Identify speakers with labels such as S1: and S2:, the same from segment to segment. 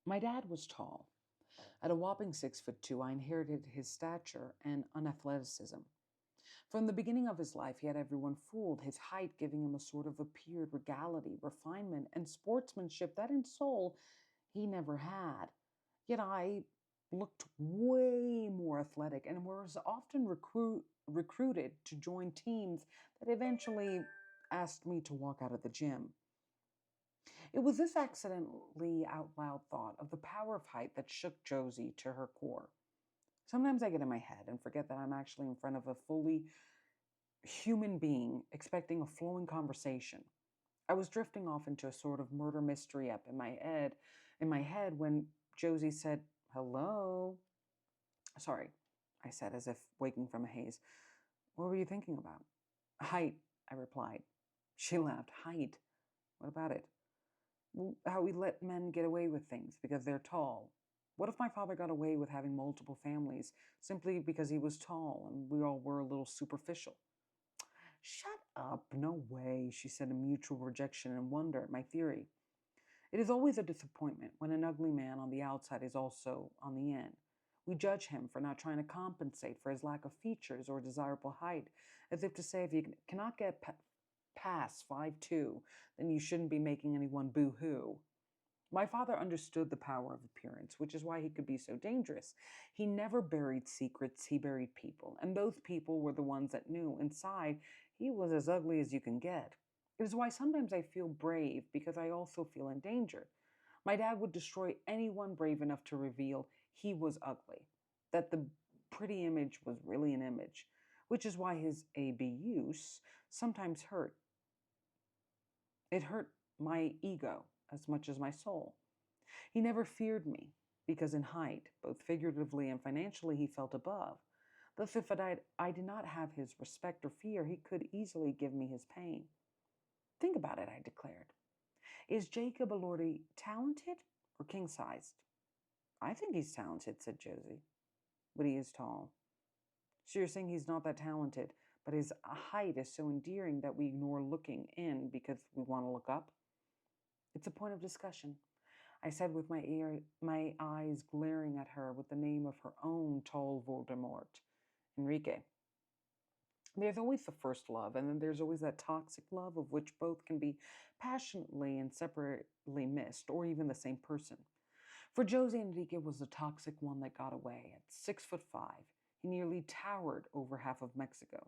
S1: My dad was tall. At a whopping 6'2", I inherited his stature and unathleticism. From the beginning of his life, he had everyone fooled, his height giving him a sort of appeared regality, refinement, and sportsmanship that in soul he never had. Yet I looked way more athletic and was often recruited to join teams that eventually asked me to walk out of the gym. It was this accidentally out loud thought of the power of height that shook Josie to her core. Sometimes I get in my head and forget that I'm actually in front of a fully human being expecting a flowing conversation. I was drifting off into a sort of murder mystery up in my head when Josie said, "Hello." Sorry, I said as if waking from a haze. What were you thinking about? Height, I replied. She laughed. Height? What about it? Well, how we let men get away with things because they're tall. What if my father got away with having multiple families simply because he was tall and we all were a little superficial? Shut up, no way, she said in mutual rejection and wonder at my theory. It is always a disappointment when an ugly man on the outside is also on the in. We judge him for not trying to compensate for his lack of features or desirable height, as if to say if you cannot get past 5'2", then you shouldn't be making anyone boo hoo. My father understood the power of appearance, which is why he could be so dangerous. He never buried secrets, he buried people, and those people were the ones that knew inside he was as ugly as you can get. It is why sometimes I feel brave because I also feel endangered. My dad would destroy anyone brave enough to reveal he was ugly, that the pretty image was really an image, which is why his abuse sometimes hurt. It hurt my ego as much as my soul. He never feared me because, in height, both figuratively and financially, he felt above. Thus, if I did not have his respect or fear, he could easily give me his pain. Think about it, I declared. Is Jacob Elordi talented or king sized? I think he's talented, said Josie, but he is tall. So you're saying he's not that talented, but his height is so endearing that we ignore looking in because we want to look up? It's a point of discussion, I said with my eyes glaring at her with the name of her own tall Voldemort, Enrique. There's always the first love, and then there's always that toxic love of which both can be passionately and separately missed, or even the same person. For Jose, Enrique was the toxic one that got away. At 6'5", he nearly towered over half of Mexico.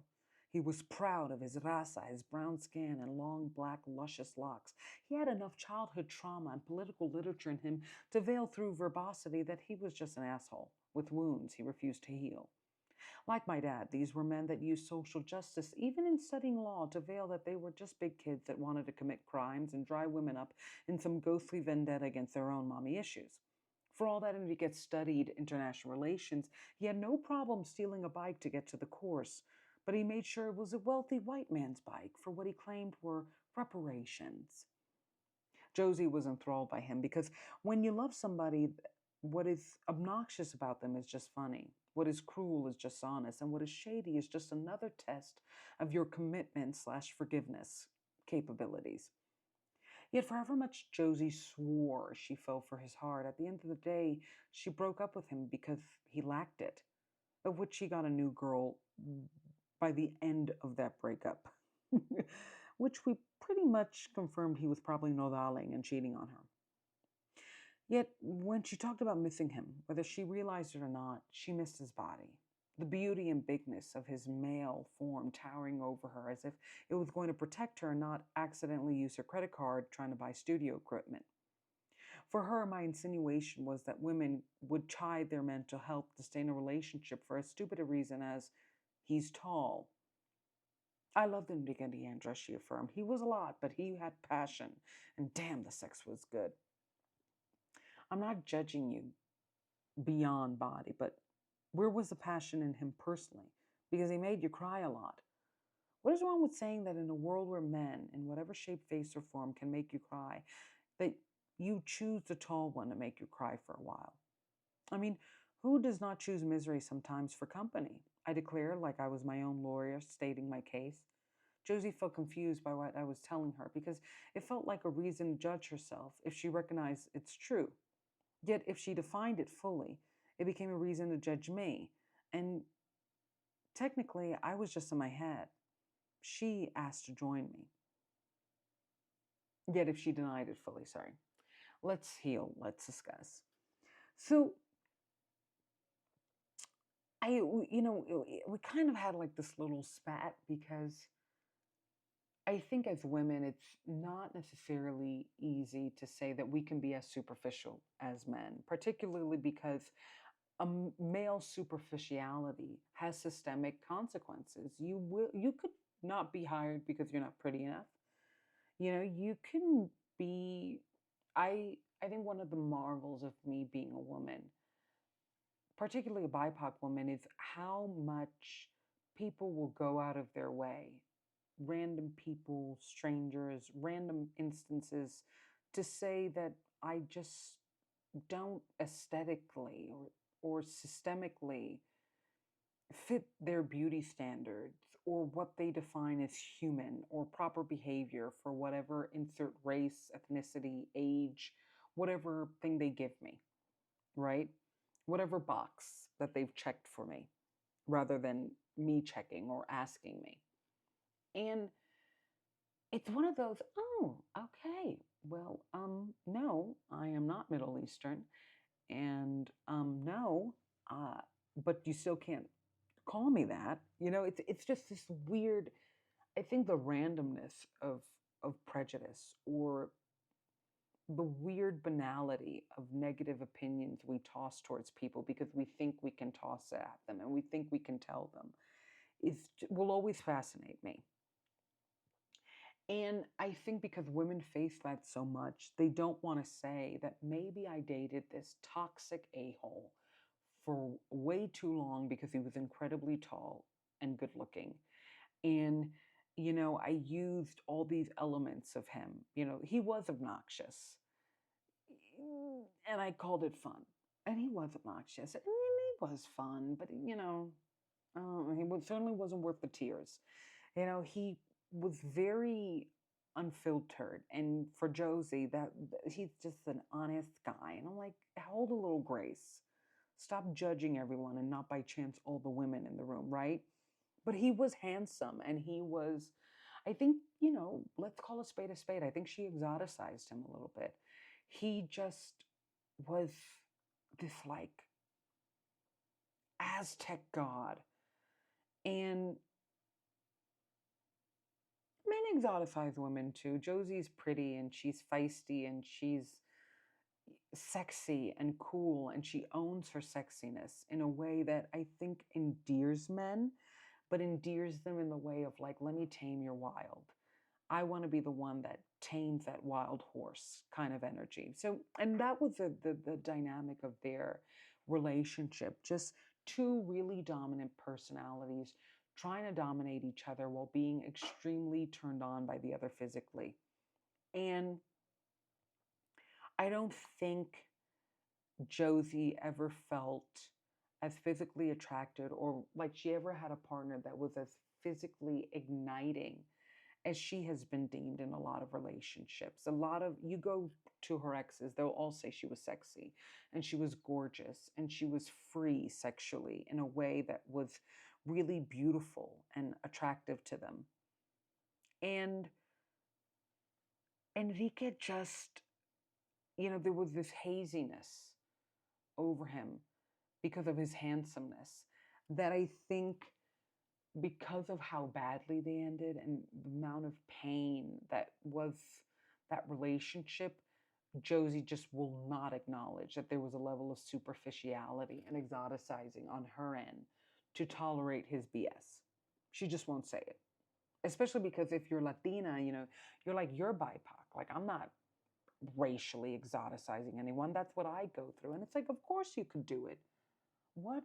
S1: He was proud of his raza, his brown skin, and long, black, luscious locks. He had enough childhood trauma and political literature in him to veil through verbosity that he was just an asshole, with wounds he refused to heal. Like my dad, these were men that used social justice, even in studying law, to veil that they were just big kids that wanted to commit crimes and dry women up in some ghostly vendetta against their own mommy issues. For all that Enrique studied international relations, he had no problem stealing a bike to get to the course, but he made sure it was a wealthy white man's bike for what he claimed were reparations. Josie was enthralled by him because when you love somebody, what is obnoxious about them is just funny. What is cruel is just honest, and what is shady is just another test of your commitment slash forgiveness capabilities. Yet, for however much Josie swore she fell for his heart, at the end of the day, she broke up with him because he lacked it, of which she got a new girl by the end of that breakup, which we pretty much confirmed he was probably nodaling and cheating on her. Yet, when she talked about missing him, whether she realized it or not, she missed his body. The beauty and bigness of his male form towering over her as if it was going to protect her and not accidentally use her credit card trying to buy studio equipment. For her, my insinuation was that women would chide their men to help sustain a relationship for as stupid a reason as he's tall. I loved Enrique D'Andra, she affirmed. He was a lot, but he had passion, and damn, the sex was good. I'm not judging you beyond body, but where was the passion in him personally? Because he made you cry a lot. What is wrong with saying that in a world where men, in whatever shape, face, or form, can make you cry, that you choose the tall one to make you cry for a while? I mean, who does not choose misery sometimes for company? I declared, like I was my own lawyer stating my case. Josie felt confused by what I was telling her because it felt like a reason to judge herself if she recognized it's true. Yet, if she defined it fully, it became a reason to judge me. And technically, I was just in my head. She asked to join me. Yet, if she denied it fully, sorry. Let's heal, let's discuss. So, we kind of had like this little spat because I think as women, it's not necessarily easy to say that we can be as superficial as men, particularly because male superficiality has systemic consequences. You could not be hired because you're not pretty enough. You can be. I think one of the marvels of me being a woman, particularly a BIPOC woman, is how much people will go out of their way, random people, strangers, random instances, to say that I just don't aesthetically or systemically fit their beauty standards or what they define as human or proper behavior for whatever insert race, ethnicity, age, whatever thing they give me, right? Whatever box that they've checked for me rather than me checking or asking me. And it's one of those, oh, okay, well, no, I am not Middle Eastern. And no, but you still can't call me that. It's just this weird, I think the randomness of prejudice or the weird banality of negative opinions we toss towards people because we think we can toss it at them and we think we can tell them will always fascinate me. And I think because women face that so much, they don't want to say that maybe I dated this toxic a-hole for way too long because he was incredibly tall and good looking. And, I used all these elements of him. He was obnoxious. And I called it fun. And he was obnoxious. And he was fun, but, certainly wasn't worth the tears. He was very unfiltered. And for Josie, that he's just an honest guy. And I'm like, hold a little grace. Stop judging everyone and not by chance all the women in the room, right? But he was handsome and he was, I think, let's call a spade a spade. I think she exoticized him a little bit. He just was this like Aztec god. And men exoticize women too. Josie's pretty and she's feisty and she's sexy and cool and she owns her sexiness in a way that I think endears men, but endears them in the way of like, let me tame your wild. I want to be the one that tames that wild horse kind of energy. So, and that was the dynamic of their relationship. Just two really dominant personalities trying to dominate each other while being extremely turned on by the other physically. And I don't think Josie ever felt as physically attracted or like she ever had a partner that was as physically igniting as she has been deemed in a lot of relationships. A lot of, you go to her exes, they'll all say she was sexy and she was gorgeous and she was free sexually in a way that was really beautiful and attractive to them. And Enrique just, there was this haziness over him because of his handsomeness that I think because of how badly they ended and the amount of pain that was that relationship, Josie just will not acknowledge that there was a level of superficiality and exoticizing on her end to tolerate his BS. She just won't say it. Especially because if you're Latina, you're BIPOC. Like, I'm not racially exoticizing anyone. That's what I go through. And it's like, of course you could do it. What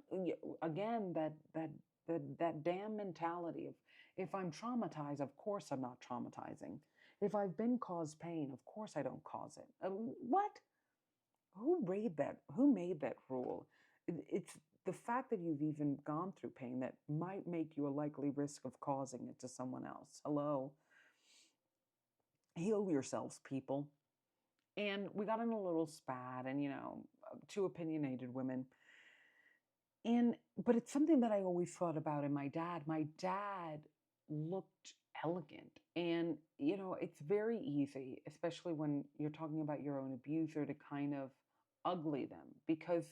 S1: again, that damn mentality of if I'm traumatized, of course I'm not traumatizing. If I've been caused pain, of course I don't cause it. What? Who made that rule? It's the fact that you've even gone through pain that might make you a likely risk of causing it to someone else. Hello. Heal yourselves, people. And we got in a little spat, and two opinionated women. And but it's something that I always thought about in my dad. My dad looked elegant. And it's very easy, especially when you're talking about your own abuser, to kind of ugly them because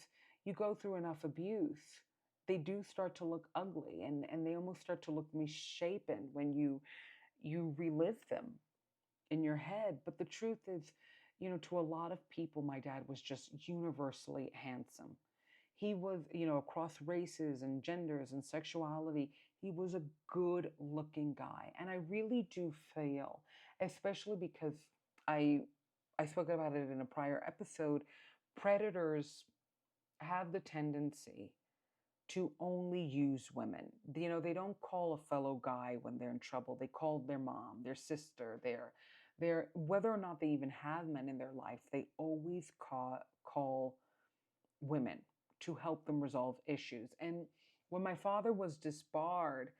S1: you go through enough abuse. They do start to look ugly, and they almost start to look misshapen when you relive them in your head. But the truth is, to a lot of people, my dad was just universally handsome. He was, across races and genders and sexuality, he was a good looking guy. And I really do feel, especially because I I spoke about it in a prior episode, predators have the tendency to only use women. They don't call a fellow guy when they're in trouble. They call their mom, their sister, their whether or not they even have men in their life, they always call women to help them resolve issues. And when my father was disbarred,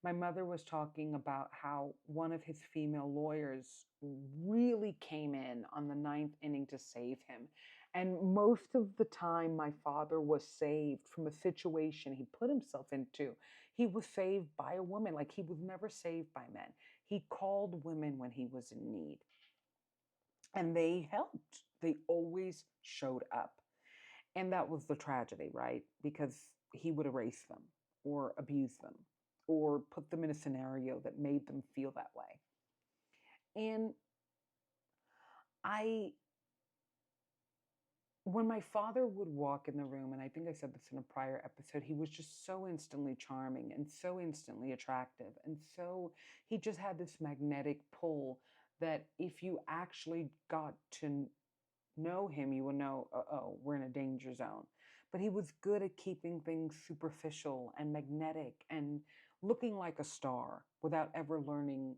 S1: my mother was talking about how one of his female lawyers really came in on the ninth inning to save him. And most of the time, my father was saved from a situation he put himself into. He was saved by a woman, like he was never saved by men. He called women when he was in need, and they helped. They always showed up. And that was the tragedy, right? Because he would erase them or abuse them or put them in a scenario that made them feel that way. And I, when my father would walk in the room, and I think I said this in a prior episode, he was just so instantly charming and so instantly attractive. And so he just had this magnetic pull that if you actually got to know him, you would know, oh, we're in a danger zone. But he was good at keeping things superficial and magnetic and looking like a star without ever learning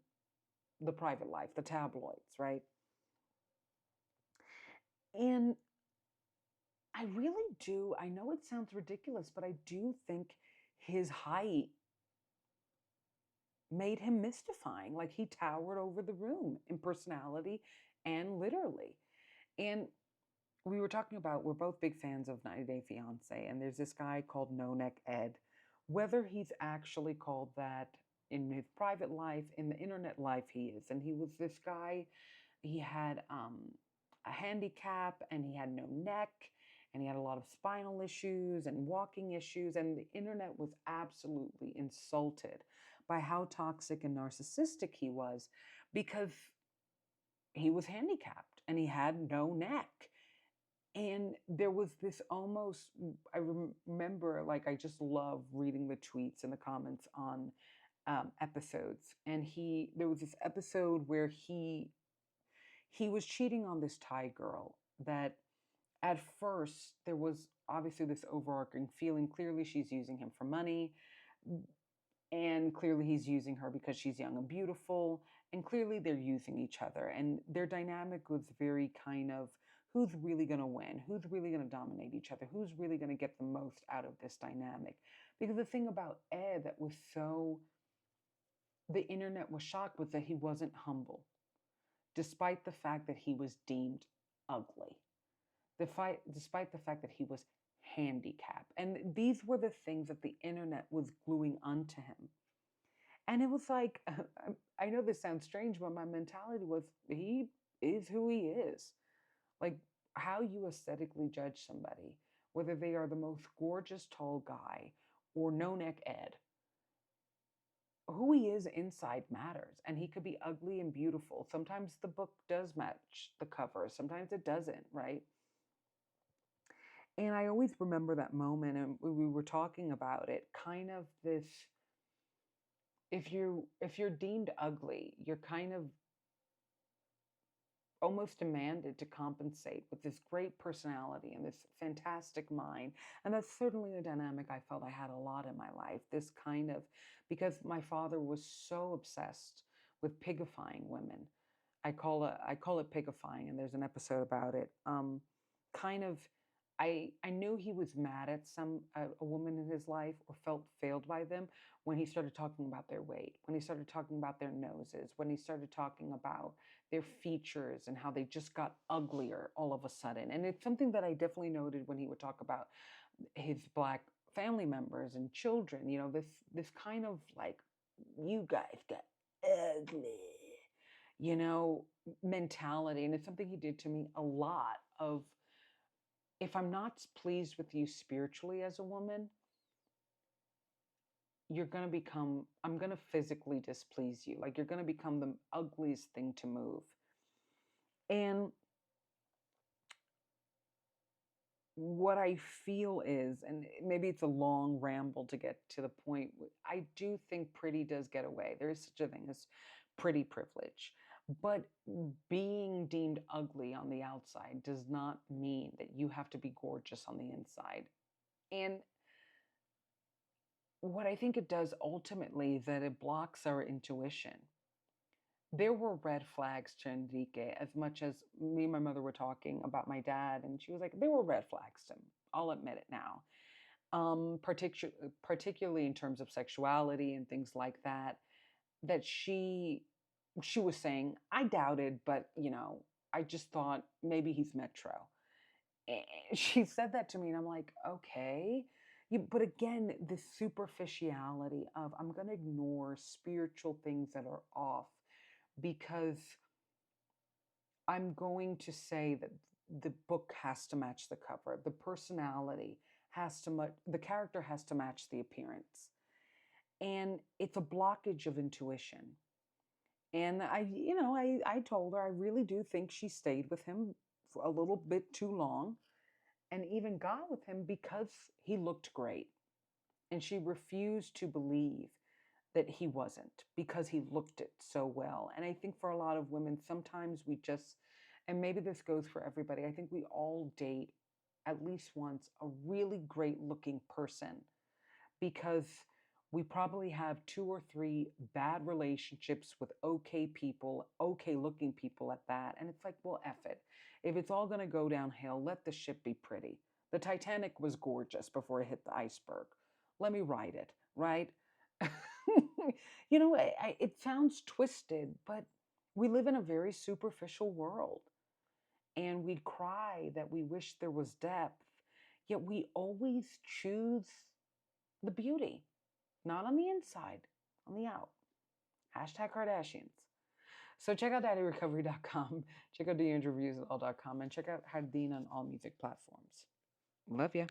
S1: the private life, the tabloids, right? And I really do, I know it sounds ridiculous, but I do think his height made him mystifying. Like he towered over the room in personality and literally. And we were talking about, we're both big fans of 90 Day Fiance, and there's this guy called No Neck Ed. Whether he's actually called that in his private life, in the internet life, he is. And he was this guy, he had a handicap, and he had no neck, and he had a lot of spinal issues and walking issues, and the internet was absolutely insulted by how toxic and narcissistic he was because he was handicapped and he had no neck. And there was this almost, I remember, like, I just love reading the tweets and the comments on episodes. And there was this episode where he was cheating on this Thai girl that at first there was obviously this overarching feeling. Clearly, she's using him for money. And clearly, he's using her because she's young and beautiful. And clearly, they're using each other. And their dynamic was very kind of, who's really going to win? Who's really going to dominate each other? Who's really going to get the most out of this dynamic? Because the thing about Ed that was so, the internet was shocked, was that he wasn't humble, despite the fact that he was deemed ugly, despite the fact that he was handicapped. And these were the things that the internet was gluing onto him. And it was like, I know this sounds strange, but my mentality was, he is who he is. Like, how you aesthetically judge somebody, whether they are the most gorgeous tall guy or no neck Ed, who he is inside matters. And he could be ugly and beautiful. Sometimes the book does match the cover, sometimes it doesn't, right? And I always remember that moment, and we were talking about it, kind of this, if you're deemed ugly, you're kind of almost demanded to compensate with this great personality and this fantastic mind. And that's certainly a dynamic I felt I had a lot in my life. This kind of, because my father was so obsessed with pigifying women. I call it pigifying, and there's an episode about it. Kind of I knew he was mad at a woman in his life or felt failed by them when he started talking about their weight, when he started talking about their noses, when he started talking about their features and how they just got uglier all of a sudden. And it's something that I definitely noted when he would talk about his black family members and children, this kind of like, you guys got ugly, you know, mentality. And it's something he did to me a lot of, if I'm not pleased with you spiritually as a woman, I'm going to physically displease you. Like, you're going to become the ugliest thing to move. And what I feel is, and maybe it's a long ramble to get to the point, I do think pretty does get away. There is such a thing as pretty privilege. But being deemed ugly on the outside does not mean that you have to be gorgeous on the inside. And what I think it does ultimately is that it blocks our intuition. There were red flags to Enrique, as much as me and my mother were talking about my dad, and she was like, there were red flags to him. I'll admit it now. Particularly in terms of sexuality and things like that, that she was saying, I doubted, but I just thought maybe he's metro. And she said that to me, and I'm like, okay. But again, the superficiality of, I'm going to ignore spiritual things that are off because I'm going to say that the book has to match the cover. The personality has to match, the character has to match the appearance. And it's a blockage of intuition. And I told her I really do think she stayed with him for a little bit too long and even got with him because he looked great. And she refused to believe that he wasn't because he looked it so well. And I think for a lot of women, sometimes we just, and maybe this goes for everybody, I think we all date at least once a really great looking person because we probably have 2 or 3 bad relationships with okay people, okay looking people at that. And it's like, well, F it. If it's all going to go downhill, let the ship be pretty. The Titanic was gorgeous before it hit the iceberg. Let me ride it, right? It sounds twisted, but we live in a very superficial world. And we cry that we wish there was depth, yet we always choose the beauty. Not on the inside, on the out. Hashtag Kardashians. So check out daddyrecovery.com. Check out theandrewreviews.all.com and check out Hardin on all music platforms. Love ya.